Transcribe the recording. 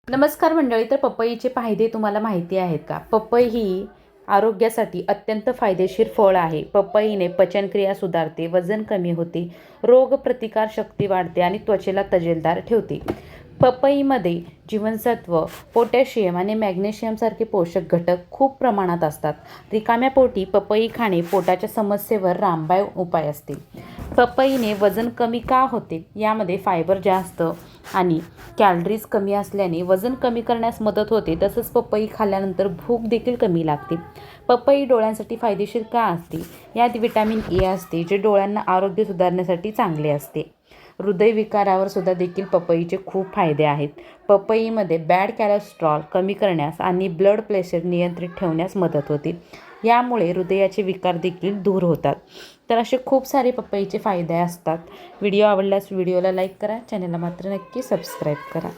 नमस्कार मंडळी. तर पपईचे फायदे तुम्हाला माहिती आहेत का? पपई ही आरोग्यासाठी अत्यंत फायदेशीर फळ आहे. पपईने पचनक्रिया सुधारते, वजन कमी होते, रोगप्रतिकार शक्ती वाढते आणि त्वचेला तजेलदार ठेवते. पपईमध्ये जीवनसत्व, पोटॅशियम आणि मॅग्नेशियमसारखे पोषक घटक खूप प्रमाणात असतात. रिकाम्या पोटी पपई खाणे पोटाच्या समस्येवर रामबाण उपाय असते. पपईने वजन कमी का होते? यामध्ये फायबर जास्त आणि कॅलरीज कमी असल्याने वजन कमी करण्यास मदत होते. तसंच पपई खाल्ल्यानंतर भूक देखील कमी लागते. पपई डोळ्यांसाठी फायदेशीर का असते? यात व्हिटॅमिन ए असते, जे डोळ्यांना आरोग्य सुधारण्यासाठी चांगले असते. हृदयविकारावर सुद्धा देखील पपईचे खूप फायदे आहेत. पपईमध्ये बॅड कोलेस्ट्रॉल कमी करण्यास आणि ब्लड प्रेशर नियंत्रित ठेवण्यास मदत होते. यामुळे हृदयाचे विकार देखील दूर होतात. तर असे खूप सारे पपईचे फायदे असतात. व्हिडिओ आवडल्यास व्हिडिओला लाईक करा, चॅनलला मात्र नक्की सबस्क्राईब करा.